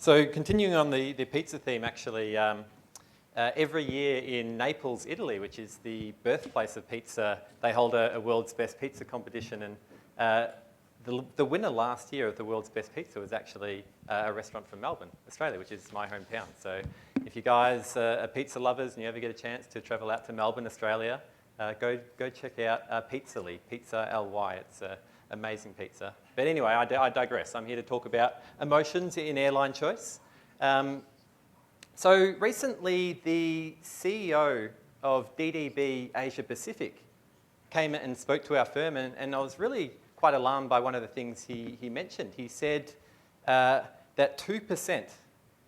So continuing on the pizza theme, actually, every year in Naples, Italy, which is the birthplace of pizza, they hold a world's best pizza competition. And the winner last year of the world's best pizza was actually a restaurant from Melbourne, Australia, which is my hometown. So if you guys are pizza lovers and you ever get a chance to travel out to Melbourne, Australia, go check out Pizza Ly. It's amazing pizza. But anyway, I digress. I'm here to talk about emotions in airline choice. So recently, the CEO of DDB Asia Pacific came and spoke to our firm, and I was really quite alarmed by one of the things he mentioned. He said that 2%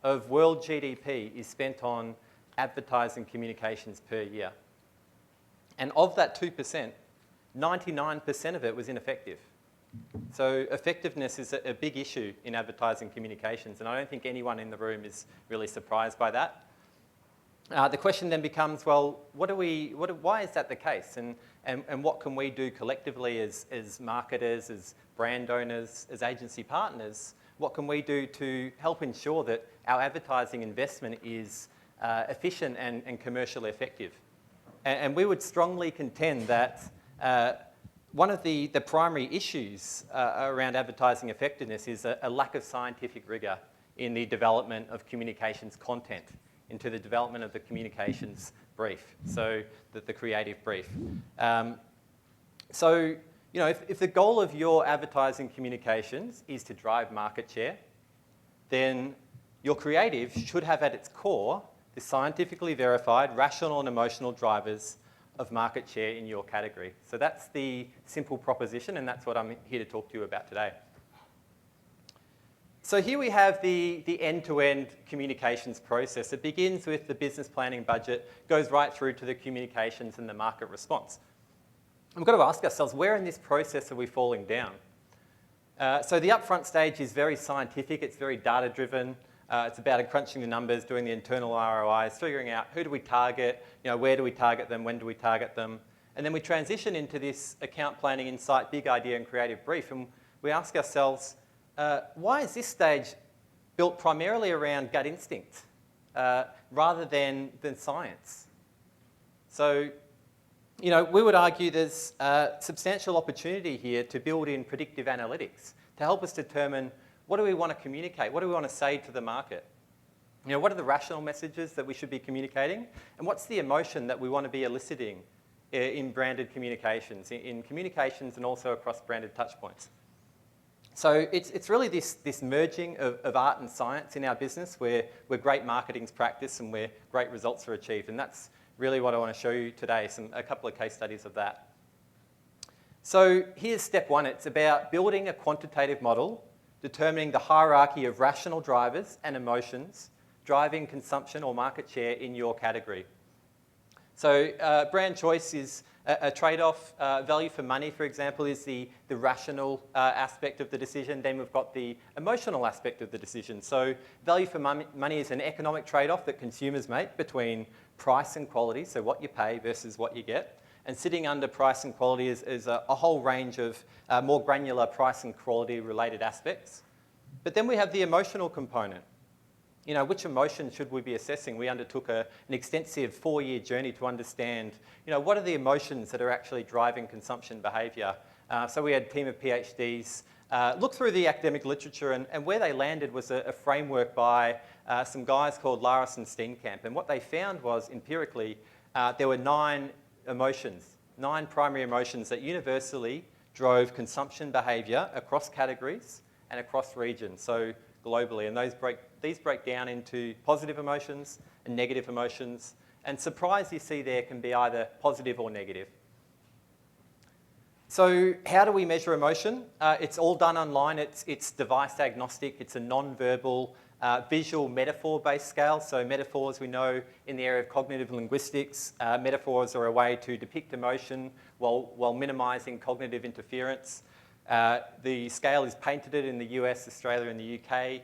of world GDP is spent on advertising communications per year. And of that 2%, 99% of it was ineffective. So effectiveness is a big issue in advertising communications, and I don't think anyone in the room is really surprised by that. The question then becomes, well, why is that the case? And what can we do collectively as marketers, as brand owners, as agency partners? What can we do to help ensure that our advertising investment is efficient and commercially effective? And we would strongly contend that one of the primary issues around advertising effectiveness is a lack of scientific rigour in the development of communications content, into the development of the communications brief, so the creative brief. So, you know, if the goal of your advertising communications is to drive market share, then your creative should have at its core the scientifically verified, rational and emotional drivers of market share in your category. So that's the simple proposition, and that's what I'm here to talk to you about today. So here we have the end-to-end communications process. It begins with the business planning budget, goes right through to the communications and the market response. We've got to ask ourselves, where in this process are we falling down? So the upfront stage is very scientific, it's very data-driven. It's about crunching the numbers, doing the internal ROIs, figuring out who do we target, you know, where do we target them, when do we target them. And then we transition into this account planning, insight, big idea and creative brief. And we ask ourselves, why is this stage built primarily around gut instinct rather than science? So, you know, we would argue there's substantial opportunity here to build in predictive analytics to help us determine what do we want to communicate? What do we want to say to the market? You know, what are the rational messages that we should be communicating? And what's the emotion that we want to be eliciting in branded communications, in communications and also across branded touchpoints? So it's really this merging of art and science in our business where great marketing's practiced and where great results are achieved. And that's really what I want to show you today, a couple of case studies of that. So here's step one. It's about building a quantitative model determining the hierarchy of rational drivers and emotions driving consumption or market share in your category. So brand choice is a trade-off. Value for money, for example, is the rational aspect of the decision. Then we've got the emotional aspect of the decision. So value for money is an economic trade-off that consumers make between price and quality, so what you pay versus what you get. And sitting under price and quality is a whole range of more granular price and quality related aspects. But then we have the emotional component. You know, which emotion should we be assessing? We undertook an extensive 4-year journey to understand, you know, what are the emotions that are actually driving consumption behaviour. So we had a team of PhDs look through the academic literature, and where they landed was a framework by some guys called Laris and Steenkamp. And what they found was, empirically, there were 9 primary emotions that universally drove consumption behaviour across categories and across regions, so globally. And these break down into positive emotions and negative emotions. And surprise you see there can be either positive or negative. So how do we measure emotion? It's all done online. It's device agnostic. It's a non-verbal, visual metaphor-based scale. So metaphors, we know in the area of cognitive linguistics, metaphors are a way to depict emotion while minimising cognitive interference. The scale is patented in the US, Australia and the UK.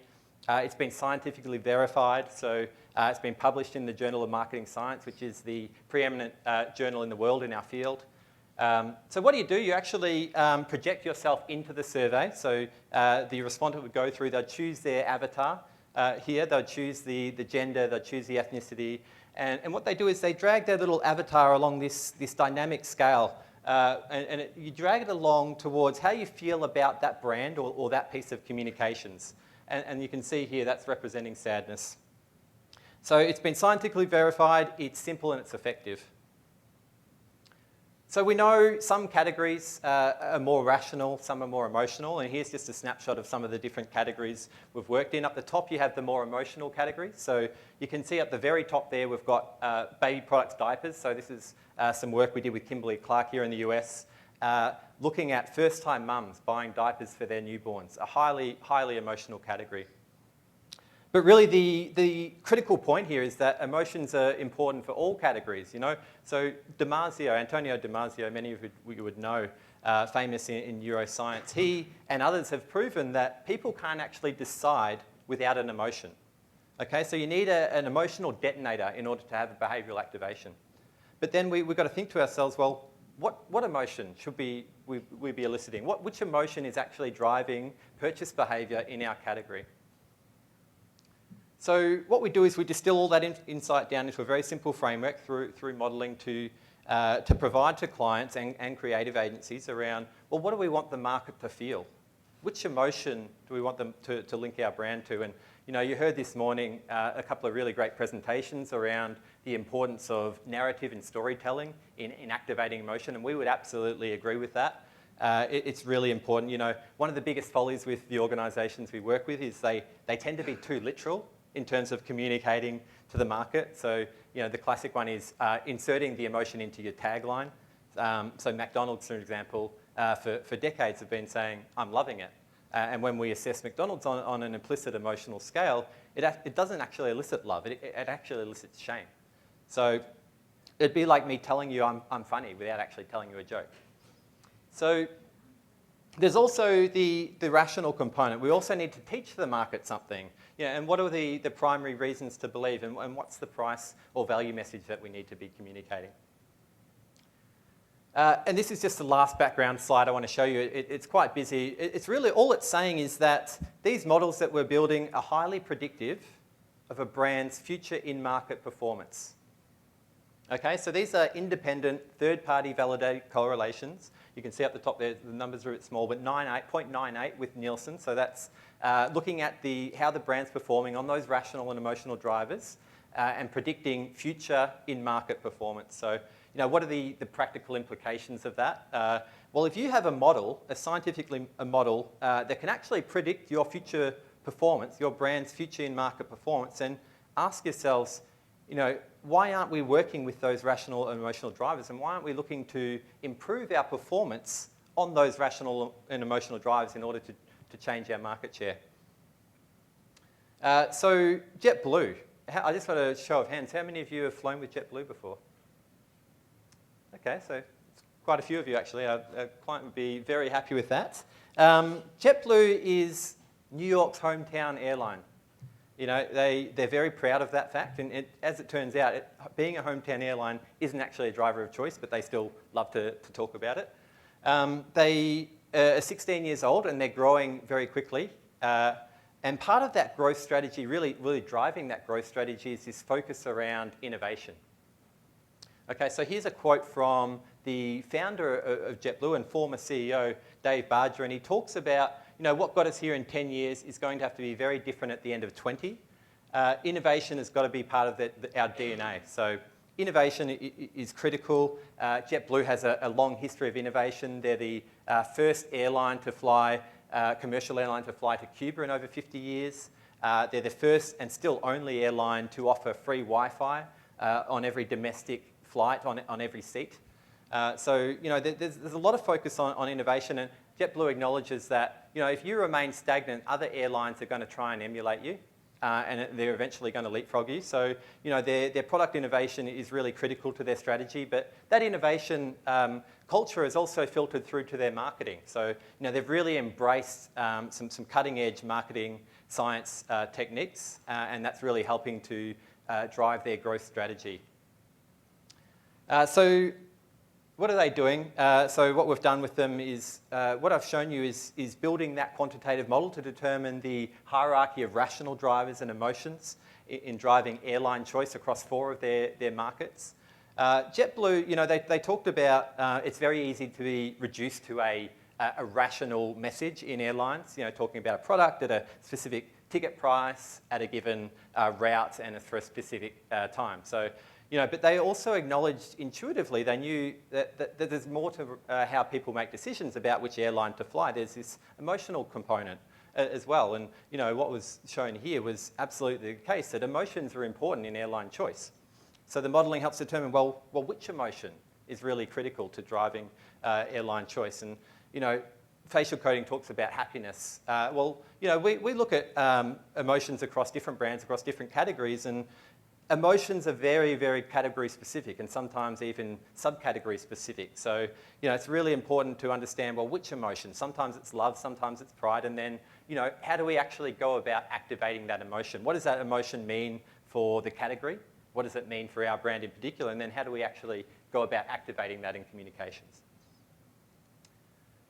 It's been scientifically verified, so it's been published in the Journal of Marketing Science, which is the preeminent journal in the world in our field. So what do? You actually project yourself into the survey. So the respondent would go through, they'd choose their avatar, here. They'll choose the gender, they'll choose the ethnicity, and what they do is they drag their little avatar along this dynamic scale, you drag it along towards how you feel about that brand or that piece of communications. And you can see here that's representing sadness. So it's been scientifically verified, it's simple and it's effective. So we know some categories are more rational, some are more emotional, and here's just a snapshot of some of the different categories we've worked in. Up the top you have the more emotional categories. So you can see at the very top there we've got baby products, diapers. So this is some work we did with Kimberly-Clark here in the US, looking at first-time mums buying diapers for their newborns, a highly, highly emotional category. But really the critical point here is that emotions are important for all categories, you know. So Antonio Damasio, many of you would know, famous in neuroscience, he and others have proven that people can't actually decide without an emotion. Okay, so you need an emotional detonator in order to have a behavioural activation. But then we've got to think to ourselves, well, what emotion should we be eliciting? Which emotion is actually driving purchase behaviour in our category? So what we do is we distill all that insight down into a very simple framework through modelling to provide to clients and creative agencies around, well, what do we want the market to feel? Which emotion do we want them to link our brand to? And you know, you heard this morning a couple of really great presentations around the importance of narrative and storytelling in activating emotion, and we would absolutely agree with that. It's really important. You know, one of the biggest follies with the organisations we work with is they tend to be too literal in terms of communicating to the market. So, you know, the classic one is inserting the emotion into your tagline. So McDonald's, for example, for decades have been saying, I'm loving it. And when we assess McDonald's on an implicit emotional scale, it doesn't actually elicit love, it actually elicits shame. So it'd be like me telling you I'm funny without actually telling you a joke. So there's also the rational component. We also need to teach the market something. Yeah, and what are the primary reasons to believe, and what's the price or value message that we need to be communicating? And this is just the last background slide I want to show you. It's quite busy. It's really, all it's saying is that these models that we're building are highly predictive of a brand's future in-market performance. Okay, so these are independent, third-party validated correlations. You can see up the top there, the numbers are a bit small, but 0.98 with Nielsen. So that's looking at how the brand's performing on those rational and emotional drivers and predicting future in-market performance. So, you know, what are the practical implications of that? Well, if you have a model, a model that can actually predict your future performance, your brand's future in-market performance, then ask yourselves, you know, why aren't we working with those rational and emotional drivers, and why aren't we looking to improve our performance on those rational and emotional drivers in order to change our market share? So JetBlue, I just want a show of hands. How many of you have flown with JetBlue before? Okay, so quite a few of you actually. Our client would be very happy with that. JetBlue is New York's hometown airline. You know, they're very proud of that fact, and as it turns out, being a hometown airline isn't actually a driver of choice, but they still love to talk about it. They are 16 years old and they're growing very quickly. And part of that growth strategy, really driving that growth strategy, is this focus around innovation. Okay, so here's a quote from the founder of JetBlue and former CEO, Dave Barger, and he talks about, you know, what got us here in 10 years is going to have to be very different at the end of 20. Innovation has got to be part of our DNA. So innovation is critical. JetBlue has a long history of innovation. They're the first airline to fly, commercial airline to fly to Cuba in over 50 years. They're the first and still only airline to offer free Wi-Fi on every domestic flight, on every seat. So, you know, there's a lot of focus on innovation, and JetBlue acknowledges that, you know, if you remain stagnant, other airlines are going to try and emulate you, and they're eventually going to leapfrog you. So, you know, their product innovation is really critical to their strategy, but that innovation culture is also filtered through to their marketing. So, you know, they've really embraced some cutting-edge marketing science techniques, and that's really helping to drive their growth strategy. So what are they doing? So what we've done with them is, what I've shown you is building that quantitative model to determine the hierarchy of rational drivers and emotions in driving airline choice across 4 of their markets. JetBlue, you know, they talked about it's very easy to be reduced to a rational message in airlines, you know, talking about a product at a specific ticket price at a given route and for a specific time. So, you know, but they also acknowledged intuitively, they knew that there's more to how people make decisions about which airline to fly. There's this emotional component as well. And, you know, what was shown here was absolutely the case, that emotions are important in airline choice. So the modelling helps determine, well, which emotion is really critical to driving airline choice. And, you know, facial coding talks about happiness. Well, you know, we look at emotions across different brands, across different categories, and emotions are very, very category specific and sometimes even subcategory specific. So, you know, it's really important to understand, well, which emotion? Sometimes it's love, sometimes it's pride, and then, you know, how do we actually go about activating that emotion? What does that emotion mean for the category? What does it mean for our brand in particular? And then how do we actually go about activating that in communications?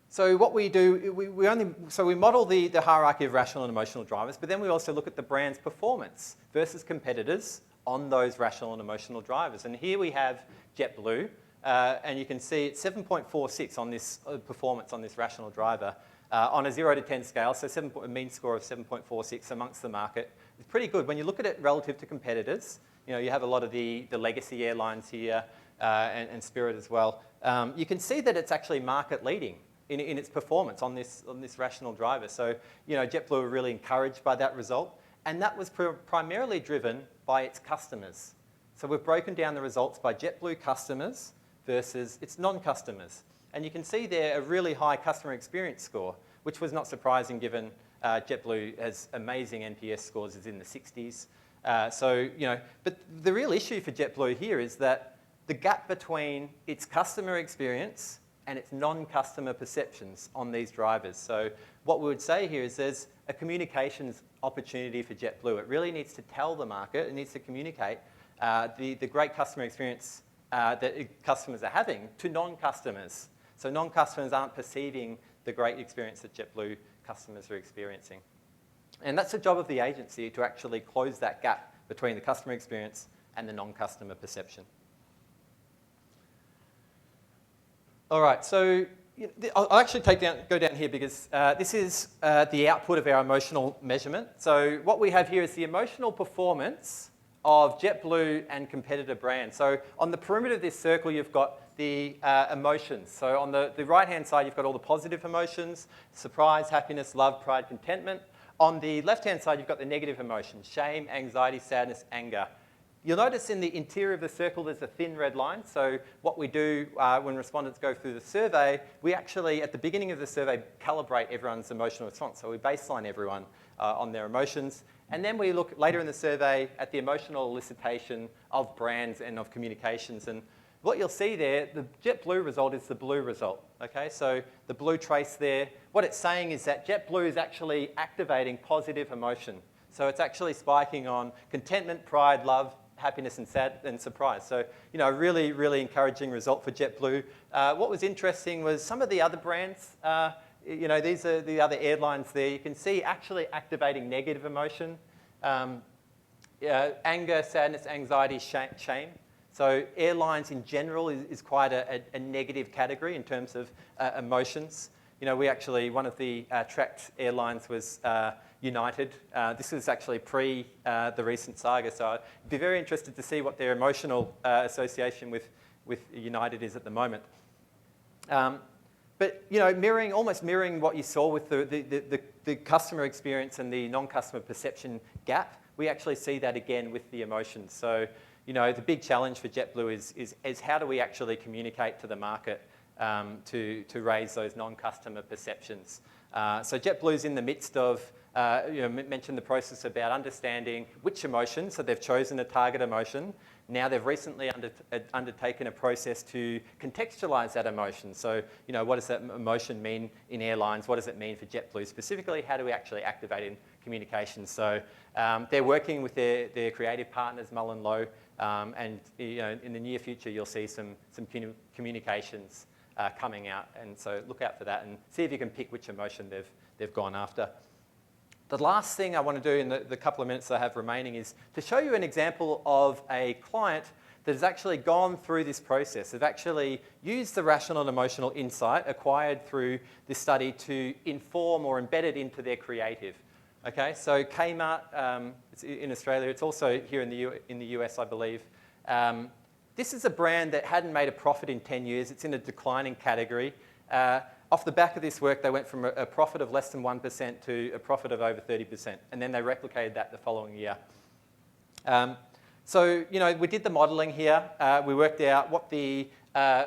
So what we do, we model the hierarchy of rational and emotional drivers, but then we also look at the brand's performance versus competitors on those rational and emotional drivers. And here we have JetBlue, and you can see it's 7.46 on this performance on this rational driver on a 0 to 10 scale, so a mean score of 7.46 amongst the market. It's pretty good. When you look at it relative to competitors, you know, you have a lot of the legacy airlines here and Spirit as well. You can see that it's actually market leading in its performance on this rational driver. So, you know, JetBlue were really encouraged by that result. And that was primarily driven by its customers. So we've broken down the results by JetBlue customers versus its non-customers. And you can see there a really high customer experience score, which was not surprising given JetBlue has amazing NPS scores, is in the 60s. So, you know, but the real issue for JetBlue here is that the gap between its customer experience and its non-customer perceptions on these drivers. So what we would say here is there's a communications opportunity for JetBlue. It really needs to tell the market, it needs to communicate the great customer experience that customers are having to non-customers. So non-customers aren't perceiving the great experience that JetBlue customers are experiencing. And that's the job of the agency, to actually close that gap between the customer experience and the non-customer perception. All right, so I'll actually go down here because this is the output of our emotional measurement. So what we have here is the emotional performance of JetBlue and competitor brands. So on the perimeter of this circle, you've got the emotions. So on the right-hand side, you've got all the positive emotions: surprise, happiness, love, pride, contentment. On the left-hand side, you've got the negative emotions: shame, anxiety, sadness, anger. You'll notice in the interior of the circle there's a thin red line. So what we do when respondents go through the survey, we actually, at the beginning of the survey, calibrate everyone's emotional response. So we baseline everyone on their emotions. And then we look later in the survey at the emotional elicitation of brands and of communications. And what you'll see there, the JetBlue result is the blue result. Okay, so the blue trace there, what it's saying is that JetBlue is actually activating positive emotion. So it's actually spiking on contentment, pride, love, happiness, and surprise. So, you know, a really, really encouraging result for JetBlue. What was interesting was some of the other brands, you know, these are the other airlines there. You can see actually activating negative emotion, anger, sadness, anxiety, shame. So airlines in general is quite a negative category in terms of emotions. You know, we actually, one of the tracked airlines was United. This was actually pre the recent saga, so I'd be very interested to see what their emotional association with United is at the moment. But, you know, almost mirroring what you saw with the customer experience and the non-customer perception gap, we actually see that again with the emotions. So, you know, the big challenge for JetBlue is how do we actually communicate to the market to raise those non-customer perceptions. So JetBlue's in the midst of, you know, mentioned the process about understanding which emotion, so they've chosen a target emotion. Now they've recently undertaken a process to contextualize that emotion. So, you know, what does that emotion mean in airlines? What does it mean for JetBlue specifically? How do we actually activate in communications? So they're working with their creative partners, Mullen Lowe, And in the near future, you'll see some communications coming out. And so look out for that and see if you can pick which emotion they've gone after. The last thing I want to do in the couple of minutes I have remaining is to show you an example of a client that has actually gone through this process. They've actually used the rational and emotional insight acquired through this study to inform or embed it into their creative. Okay, so Kmart, it's in Australia, it's also here in the US, I believe. This is a brand that hadn't made a profit in 10 years. It's in a declining category. Off the back of this work, they went from a profit of less than 1% to a profit of over 30%, and then they replicated that the following year. So, we did the modelling here. We worked out what the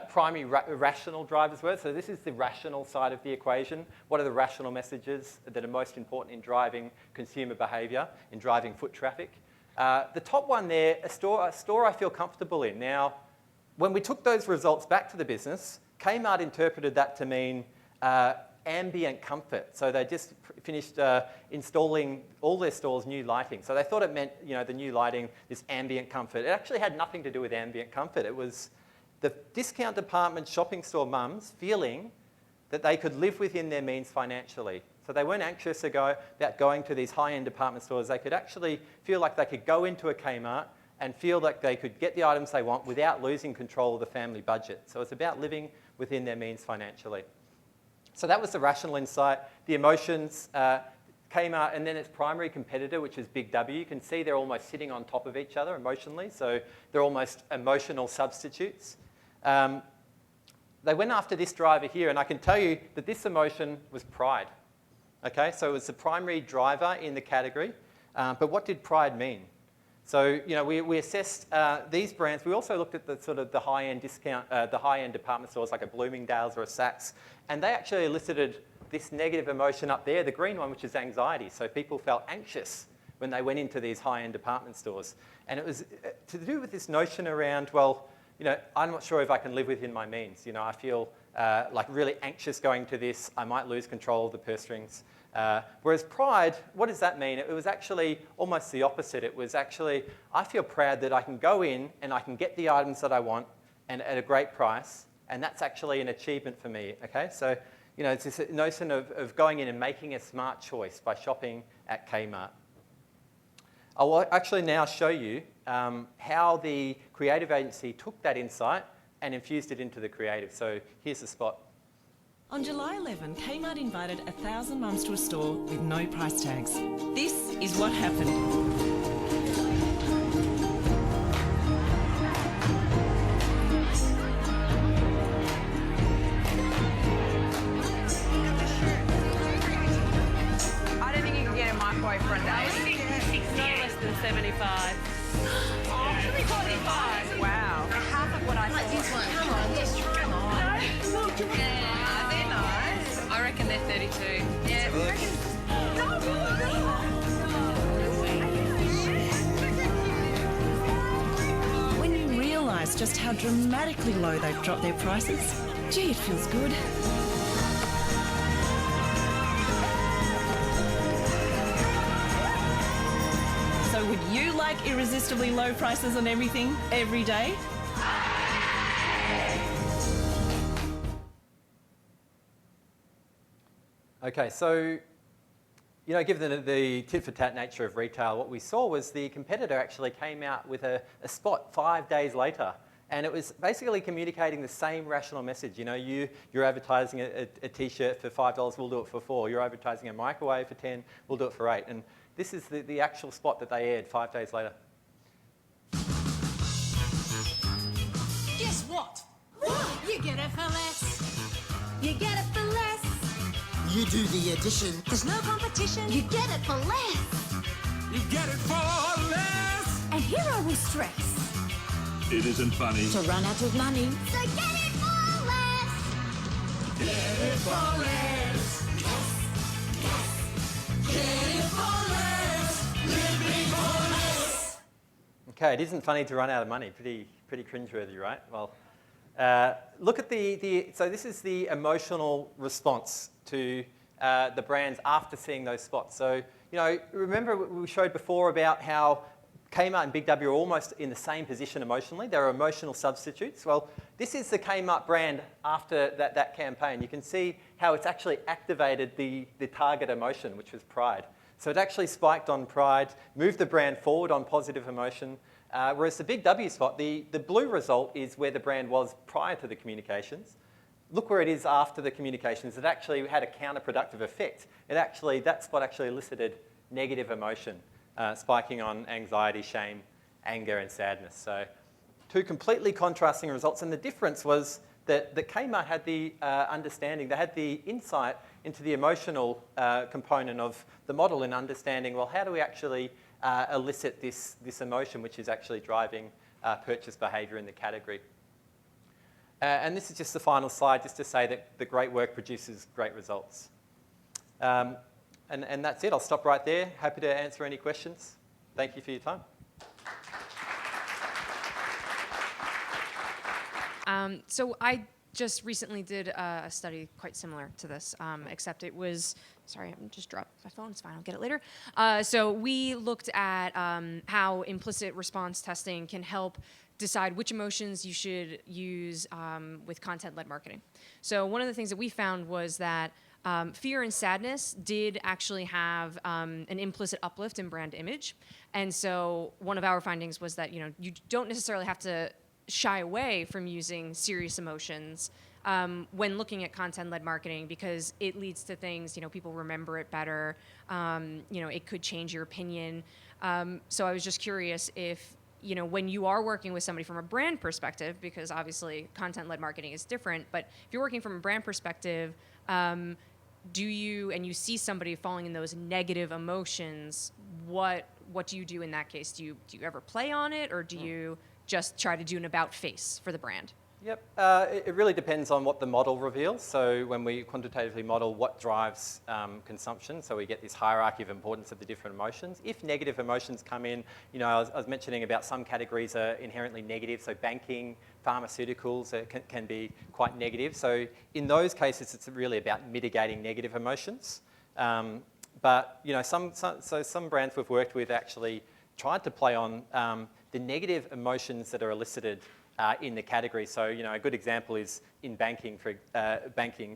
primary rational drivers were. So this is the rational side of the equation. What are the rational messages that are most important in driving consumer behaviour, in driving foot traffic? The top one there, a store I feel comfortable in. Now, when we took those results back to the business, Kmart interpreted that to mean ambient comfort. So they just finished installing all their stores new lighting. So they thought it meant, the new lighting, this ambient comfort. It actually had nothing to do with ambient comfort. It was the discount department shopping store mums feeling that they could live within their means financially. So they weren't anxious about going to these high-end department stores. They could actually feel like they could go into a Kmart and feel like they could get the items they want without losing control of the family budget. So it's about living within their means financially. So that was the rational insight. The emotions, Kmart, and then its primary competitor, which is Big W. You can see they're almost sitting on top of each other emotionally, so they're almost emotional substitutes. They went after this driver here, and I can tell you that this emotion was pride. Okay, so it was the primary driver in the category, but what did pride mean? So, we assessed these brands. We also looked at the high-end discount, the high-end department stores like a Bloomingdale's or a Saks, and they actually elicited this negative emotion up there, the green one, which is anxiety. So people felt anxious when they went into these high-end department stores. And it was to do with this notion around, well, I'm not sure if I can live within my means. I feel like really anxious going to this. I might lose control of the purse strings. Whereas pride, what does that mean? It was actually almost the opposite. It was actually, I feel proud that I can go in and I can get the items that I want and at a great price, and that's actually an achievement for me, okay? So, it's this notion of going in and making a smart choice by shopping at Kmart. I will actually now show you how the creative agency took that insight and infused it into the creative. So here's the spot. On July 11, Kmart invited 1,000 mums to a store with no price tags. This is what happened. I don't think you can get a microwave for a day. 60, no less than 75. Oh, 45. Wow. Half of what I thought. This one. Come on, just come on. Yeah, they're nice. I reckon they're 32. Yeah. When you realise just how dramatically low they've dropped their prices, gee, it feels good. So would you like irresistibly low prices on everything, every day? Okay, so, given the tit-for-tat nature of retail, what we saw was the competitor actually came out with a spot 5 days later. And it was basically communicating the same rational message. You're advertising a T-shirt for $5, we'll do it for $4. You're advertising a microwave for $10, we'll do it for $8. And this is the actual spot that they aired 5 days later. Guess what? You get it for less. You get it for less. You do the addition. There's no competition. You get it for less. You get it for less. And hero will stress It isn't funny. To run out of money. so get it for less. Get it for less. Get it for less. Living for less. Okay, it isn't funny to run out of money. Pretty cringeworthy, right? Well, look at so this is the emotional response to the brands after seeing those spots. So, remember we showed before about how Kmart and Big W are almost in the same position emotionally. They're emotional substitutes. Well, this is the Kmart brand after that campaign. You can see how it's actually activated the target emotion, which was pride. So it actually spiked on pride, moved the brand forward on positive emotion, whereas the Big W spot, the blue result is where the brand was prior to the communications. Look where it is after the communications. It actually had a counterproductive effect. That spot actually elicited negative emotion, spiking on anxiety, shame, anger, and sadness. So 2 completely contrasting results. And the difference was that Kmart had the understanding, they had the insight into the emotional component of the model and understanding, well, how do we actually elicit this emotion which is actually driving purchase behaviour in the category. And this is just the final slide, just to say that the great work produces great results. And that's it. I'll stop right there. Happy to answer any questions. Thank you for your time. So I just recently did a study quite similar to this, except it was, sorry, I just dropped my phone, it's fine, I'll get it later. So we looked at how implicit response testing can help decide which emotions you should use with content-led marketing. So one of the things that we found was that fear and sadness did actually have an implicit uplift in brand image. And so one of our findings was that, you don't necessarily have to shy away from using serious emotions when looking at content-led marketing, because it leads to things, people remember it better. It could change your opinion. So I was just curious if, when you are working with somebody from a brand perspective, because obviously content-led marketing is different, but if you're working from a brand perspective, do you, and you see somebody falling in those negative emotions, what do you do in that case? Do you ever play on it, or do you just try to do an about face for the brand? Yep, it really depends on what the model reveals. So when we quantitatively model what drives consumption, so we get this hierarchy of importance of the different emotions. If negative emotions come in, I was mentioning about some categories are inherently negative, so banking, pharmaceuticals can be quite negative. So in those cases, it's really about mitigating negative emotions. But some brands we've worked with actually tried to play on the negative emotions that are elicited in the category. So, a good example is in banking.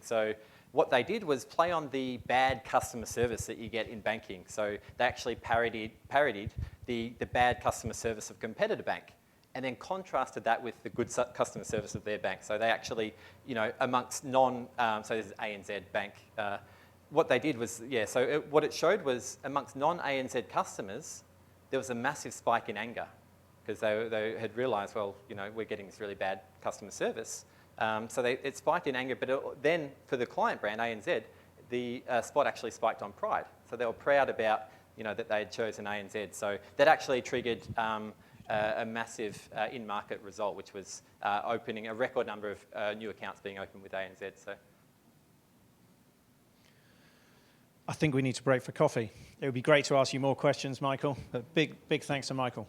So what they did was play on the bad customer service that you get in banking. So they actually parodied the bad customer service of competitor bank, and then contrasted that with the good customer service of their bank. So they actually, amongst so this is ANZ Bank. What they did was, what it showed was amongst non-ANZ customers, there was a massive spike in anger, because they had realised, well, we're getting this really bad customer service. So it spiked in anger, but then for the client brand, ANZ, the spot actually spiked on pride. So they were proud about, that they had chosen ANZ. So that actually triggered a massive in-market result, which was opening a record number of new accounts being opened with ANZ. So I think we need to break for coffee. It would be great to ask you more questions, Michael, but big thanks to Michael.